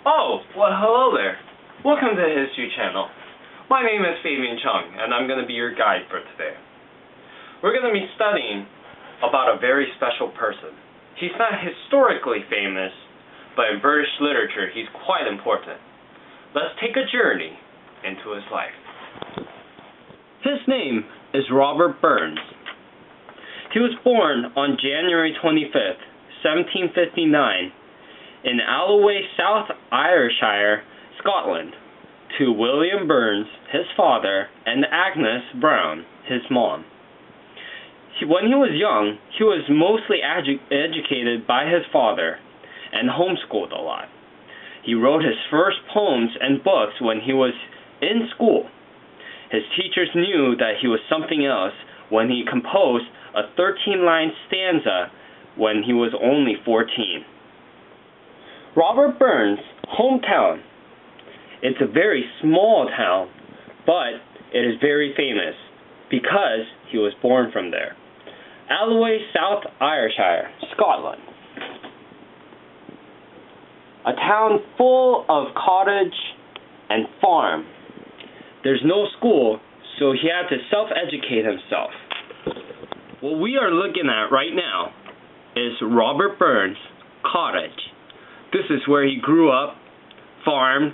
Oh, well, hello there. Welcome to the History Channel. My name is Fabian Chung, and I'm going to be your guide for today. We're going to be studying about a very special person. He's not historically famous, but in British literature, he's quite important. Let's take a journey into his life. His name is Robert Burns. He was born on January 25th, 1759, in Alloway, South Ayrshire, Scotland, to William Burns, his father, and Agnes Brown, his mom. When he was young, he was mostly educated by his father and homeschooled a lot. He wrote his first poems and books when he was in school. His teachers knew that he was something else when he composed a 13-line stanza when he was only 14. Robert Burns' hometown. It's a very small town, but it is very famous because he was born from there. Alloway, South Ayrshire, Scotland. A town full of cottage and farm. There's no school, so he had to self-educate himself. What we are looking at right now is Robert Burns' cottage. This is where he grew up, farmed,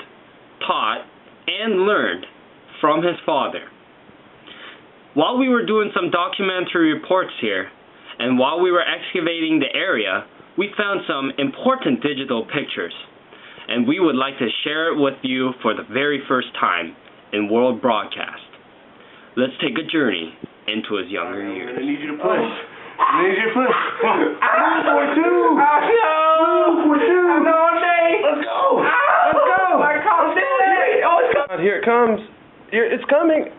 taught, and learned from his father. While we were doing some documentary reports here, and while we were excavating the area, we found some important digital pictures, and we would like to share it with you for the very first time in world broadcast. Let's take a journey into his younger years. I need you to push. I need you to push. Move, 42. No. 42. I'm all day. Let's go. Let's go. My car's dead. Oh, it's coming. Here it comes. It's coming.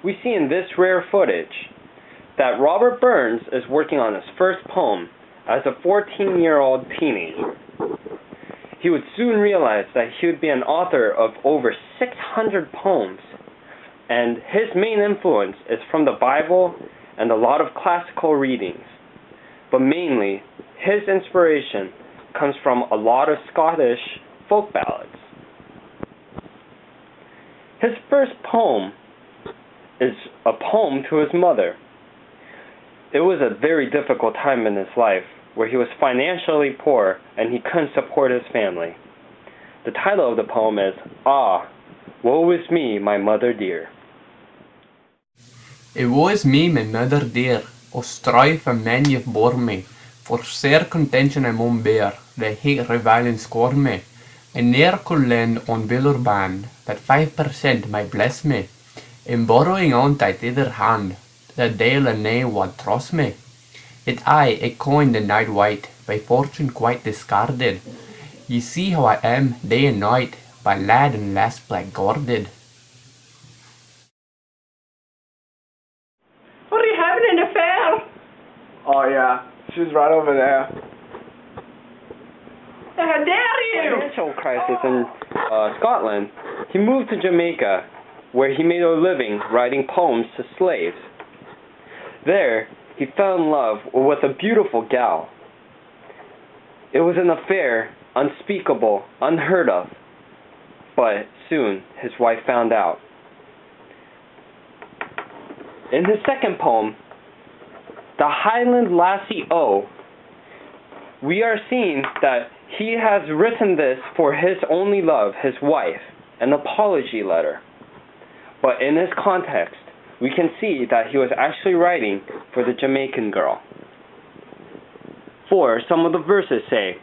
We see in this rare footage that Robert Burns is working on his first poem as a 14-year-old teenager. He would soon realize that he would be an author of over 600 poems, and his main influence is from the Bible and a lot of classical readings. But mainly, his inspiration comes from a lot of Scottish folk ballads. His first poem is a poem to his mother. It was a very difficult time in his life, where he was financially poor and he couldn't support his family. The title of the poem is Ah, Woe is Me, My Mother Dear. It was me, my mother dear, o strife and men you've bore me, for sair contention I maun bear, the hate revile and scorn me, and ne'er could lend on bill or band, that 5% might bless me, in borrowing on tight either hand, the dale and nae wad trust me. Yet I, a coin the night white, by fortune quite discarded. Ye see how I am, day and night, by lad and lass blackguarded. What are you having in the fair? Oh, yeah. She's right over there. How dare you? Financial crisis in Scotland, he moved to Jamaica, where he made a living writing poems to slaves. There, he fell in love with a beautiful gal. It was an affair unspeakable, unheard of, but soon his wife found out. In his second poem, The Highland Lassie O, we are seeing that he has written this for his only love, his wife, an apology letter. But in this context, we can see that he was actually writing for the Jamaican girl. For some of the verses say,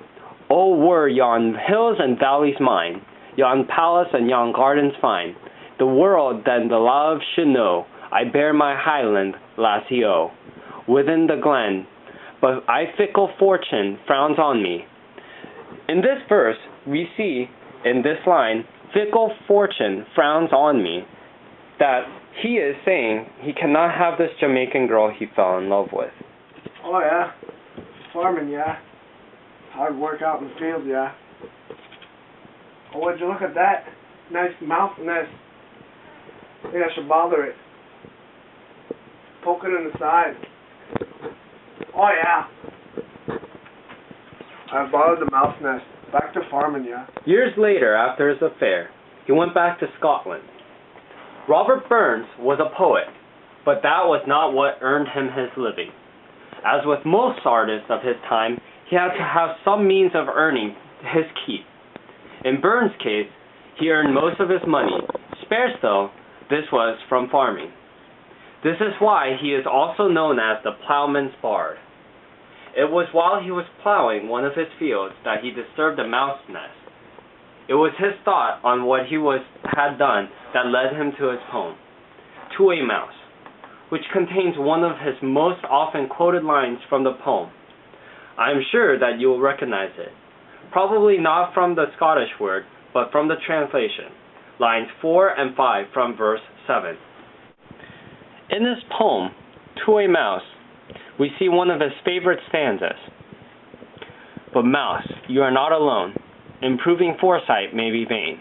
"Oh, were yon hills and valleys mine, yon palace and yon gardens fine, the world then the love should know, I bear my Highland lassie O, within the glen, but I fickle fortune frowns on me." In this verse, we see in this line, "fickle fortune frowns on me," that he is saying he cannot have this Jamaican girl he fell in love with. Oh, yeah. Farming, yeah. Hard work out in the field, yeah. Oh, would you look at that? Nice mouth nest. I think I should bother it. Poke it in the side. Oh, yeah. I followed the mouse nest. Back to farming, yeah. Years later, after his affair, he went back to Scotland. Robert Burns was a poet, but that was not what earned him his living. As with most artists of his time, he had to have some means of earning his keep. In Burns' case, he earned most of his money. Sparse, though, this was from farming. This is why he is also known as the plowman's bard. It was while he was plowing one of his fields that he disturbed a mouse nest. It was his thought on what he had done that led him to his poem, To a Mouse, which contains one of his most often quoted lines from the poem. I am sure that you will recognize it, probably not from the Scottish word, but from the translation, lines 4 and 5 from verse 7. In this poem, To a Mouse, we see one of his favorite stanzas. But mouse, you are not alone. Improving foresight may be vain.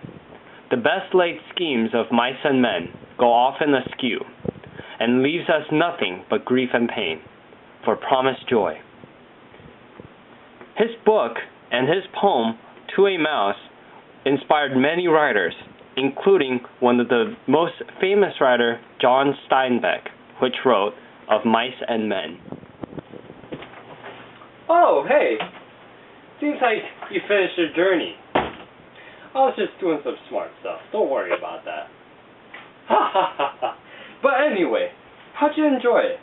The best laid schemes of mice and men go often askew, and leaves us nothing but grief and pain, for promised joy. His book and his poem, To a Mouse, inspired many writers, including one of the most famous writer, John Steinbeck, which wrote Of Mice and Men. Oh, hey! Seems like you finished your journey. I was just doing some smart stuff. Don't worry about that. Ha ha ha ha! But anyway, how'd you enjoy it?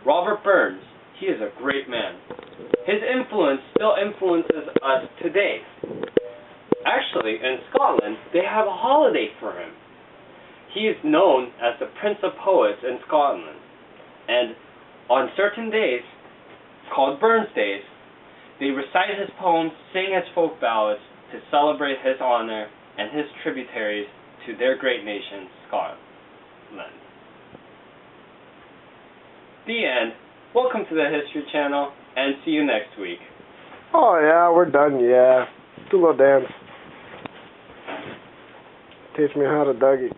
Robert Burns, he is a great man. His influence still influences us today. Actually, in Scotland, they have a holiday for him. He is known as the Prince of Poets in Scotland. And on certain days, called Burns Days, they recite his poems, sing his folk ballads to celebrate his honor and his tributaries to their great nation, Scotland. The end. Welcome to the History Channel, and see you next week. Oh yeah, we're done, yeah. Do a little dance. Teach me how to Dougie.